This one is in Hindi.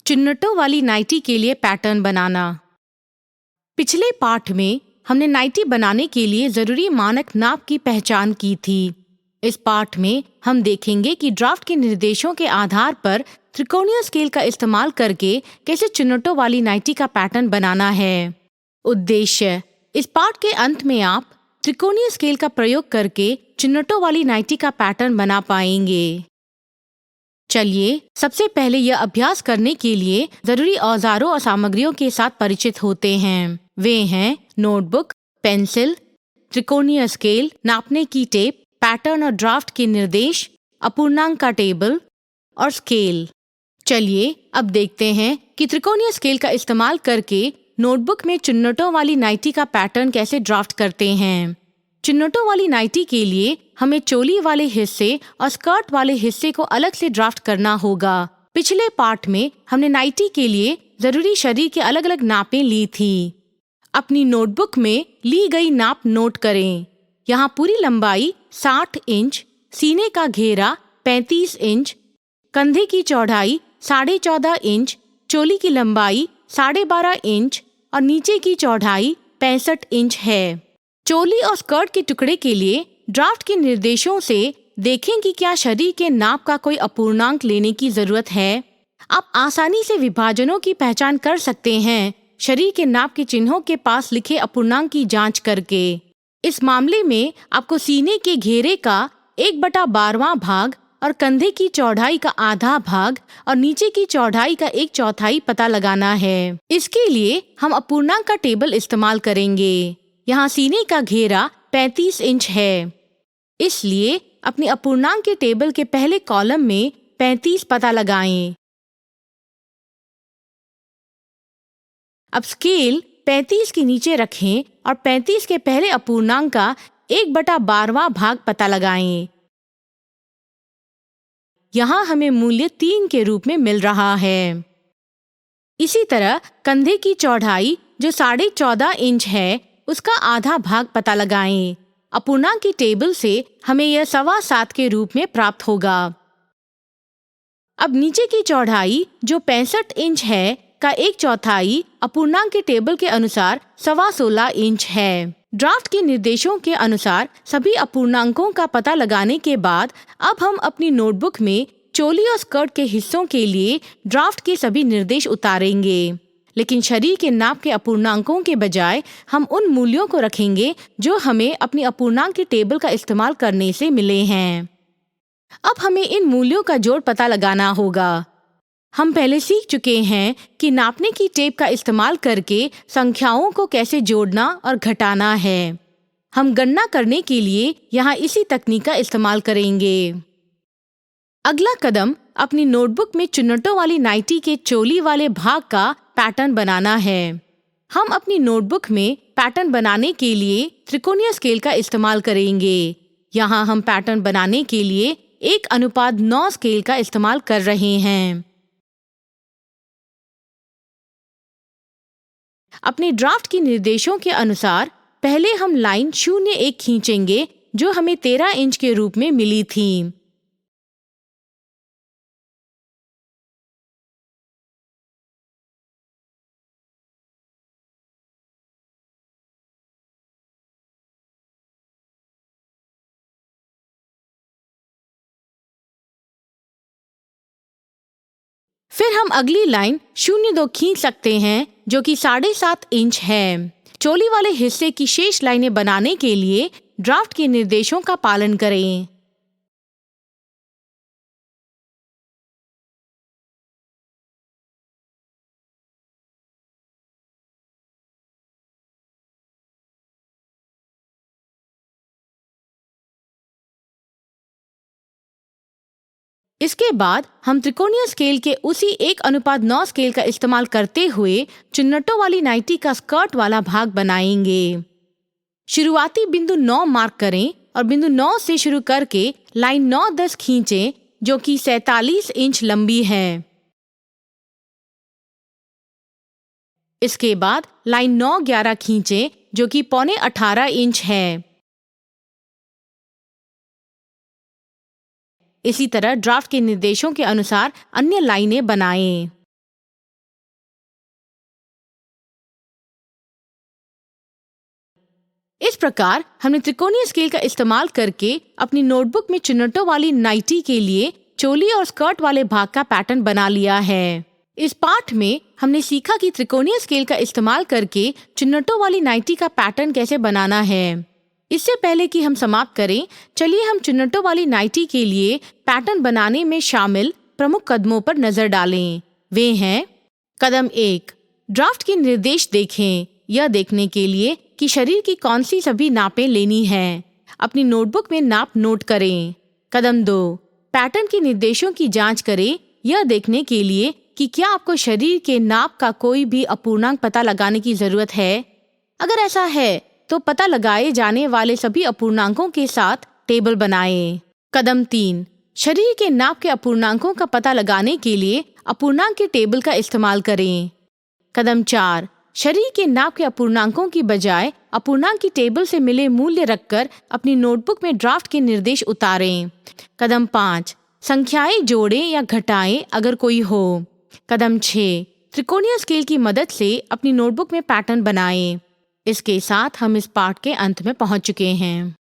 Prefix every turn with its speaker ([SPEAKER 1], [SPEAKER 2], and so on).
[SPEAKER 1] चुन्नटों वाली नाइटी के लिए पैटर्न बनाना। पिछले पाठ में हमने नाइटी बनाने के लिए जरूरी मानक नाप की पहचान की थी। इस पाठ में हम देखेंगे कि ड्राफ्ट के निर्देशों के आधार पर त्रिकोणीय स्केल का इस्तेमाल करके कैसे चुन्नटों वाली नाइटी का पैटर्न बनाना है। उद्देश्य: इस पाठ के अंत में आप त्रिकोणीय स्केल का प्रयोग करके चुन्नटों वाली नाइटी का पैटर्न बना पाएंगे। चलिए सबसे पहले यह अभ्यास करने के लिए जरूरी औजारों और सामग्रियों के साथ परिचित होते हैं। वे हैं नोटबुक, पेंसिल, त्रिकोणीय स्केल, नापने की टेप, पैटर्न और ड्राफ्ट के निर्देश, अपूर्णांक का टेबल और स्केल। चलिए अब देखते हैं कि त्रिकोणीय स्केल का इस्तेमाल करके नोटबुक में चुन्नटों वाली नाइटी का पैटर्न कैसे ड्राफ्ट करते हैं। चुन्नटों वाली नाइटी के लिए हमें चोली वाले हिस्से और स्कर्ट वाले हिस्से को अलग से ड्राफ्ट करना होगा। पिछले पाठ में हमने नाइटी के लिए जरूरी शरीर के अलग अलग नापें ली थी। अपनी नोटबुक में ली गई नाप नोट करें। यहाँ पूरी लंबाई 60 इंच, सीने का घेरा 35 इंच, कंधे की चौड़ाई 14.5 इंच, चोली की लंबाई 12.5 इंच और नीचे की चौड़ाई 65 इंच है। चोली और स्कर्ट के टुकड़े के लिए ड्राफ्ट के निर्देशों से देखें कि क्या शरीर के नाप का कोई अपूर्णांक लेने की जरूरत है। आप आसानी से विभाजनों की पहचान कर सकते हैं शरीर के नाप के चिन्हों के पास लिखे अपूर्णांक की जांच करके। इस मामले में आपको सीने के घेरे का 1/12वां भाग और कंधे की चौड़ाई का आधा भाग और नीचे की चौड़ाई का 1/4 पता लगाना है। इसके लिए हम अपूर्णांक का टेबल इस्तेमाल करेंगे। यहाँ सीने का घेरा 35 इंच है, इसलिए अपने अपूर्णांक के टेबल के पहले कॉलम में 35 पता लगाएं। अब स्केल 35 के नीचे रखें और 35 के पहले अपूर्णांक का 1/12वां भाग पता लगाएं। यहाँ हमें मूल्य 3 के रूप में मिल रहा है। इसी तरह कंधे की चौड़ाई जो 14.5 इंच है उसका आधा भाग पता लगाएं। अपूर्णांक की टेबल से हमें यह 7.25 के रूप में प्राप्त होगा। अब नीचे की चौड़ाई जो 65 इंच है का 1/4 अपूर्णांक के टेबल के अनुसार 16.25 इंच है। ड्राफ्ट के निर्देशों के अनुसार सभी अपूर्णांकों का पता लगाने के बाद अब हम अपनी नोटबुक में चोली और स्कर्ट के हिस्सों के लिए ड्राफ्ट के सभी निर्देश उतारेंगे, लेकिन शरीर के नाप के अपूर्णांकों के बजाय हम उन मूल्यों को रखेंगे जो हमें अपनी अपूर्णांक के टेबल का इस्तेमाल करने से मिले हैं। अब हमें इन मूल्यों का जोड़ पता लगाना होगा। हम पहले सीख चुके हैं कि नापने की टेप का इस्तेमाल करके संख्याओं को कैसे जोड़ना और घटाना है। हम गणना करने के लिए यहाँ इसी तकनीक का इस्तेमाल करेंगे। अगला कदम अपनी नोटबुक में चुन्नटों वाली नाइटी के चोली वाले भाग का पैटर्न बनाना है। हम अपनी नोटबुक में पैटर्न बनाने के लिए त्रिकोणीय स्केल का इस्तेमाल करेंगे। यहाँ हम पैटर्न बनाने के लिए 1:9 स्केल का इस्तेमाल कर रहे हैं। अपने ड्राफ्ट के निर्देशों के अनुसार पहले हम लाइन 0.1 खींचेंगे जो हमें 13 इंच के रूप में मिली थी। फिर हम अगली लाइन 0.2 खींच सकते हैं जो कि 7.5 इंच है। चोली वाले हिस्से की शेष लाइनें बनाने के लिए ड्राफ्ट के निर्देशों का पालन करें। इसके बाद हम त्रिकोणीय स्केल के उसी 1:9 स्केल का इस्तेमाल करते हुए चुन्नटों वाली नाइटी का स्कर्ट वाला भाग बनाएंगे। शुरुआती बिंदु 9 मार्क करें और बिंदु 9 से शुरू करके लाइन 9-10 खींचें जो कि 47 इंच लंबी है। इसके बाद लाइन 9-11 खींचें जो कि 17.25 इंच है। इसी तरह ड्राफ्ट के निर्देशों के अनुसार अन्य लाइनें बनाएं। इस प्रकार हमने त्रिकोणीय स्केल का इस्तेमाल करके अपनी नोटबुक में चुन्नटों वाली नाइटी के लिए चोली और स्कर्ट वाले भाग का पैटर्न बना लिया है। इस पाठ में हमने सीखा कि त्रिकोणीय स्केल का इस्तेमाल करके चुन्नटों वाली नाइटी का पैटर्न कैसे बनाना है। इससे पहले कि हम समाप्त करें, चलिए हम चुन्नटों वाली नाइटी के लिए पैटर्न बनाने में शामिल प्रमुख कदमों पर नजर डालें। वे हैं: कदम 1, ड्राफ्ट के निर्देश देखें, यह देखने के लिए कि शरीर की कौन सी सभी नापें लेनी हैं। अपनी नोटबुक में नाप नोट करें। कदम 2, पैटर्न के निर्देशों की जांच करें, यह देखने के लिए कि क्या आपको शरीर के नाप का कोई भी अपूर्णांक पता लगाने की जरूरत है। अगर ऐसा है तो पता लगाए जाने वाले सभी अपूर्णांकों के साथ टेबल बनाएं। कदम 3, शरीर के नाप के अपूर्णांकों का पता लगाने के लिए अपूर्णांक के टेबल का इस्तेमाल करें। कदम 4, शरीर के नाप के अपूर्णांकों की बजाय अपूर्णांक की टेबल से मिले मूल्य रखकर अपनी नोटबुक में ड्राफ्ट के निर्देश उतारें। कदम 5, संख्याएं जोड़ें या घटाएं अगर कोई हो। कदम 6, त्रिकोणीय स्केल की मदद से अपनी नोटबुक में पैटर्न बनाएं। इसके साथ हम इस पाठ के अंत में पहुंच चुके हैं।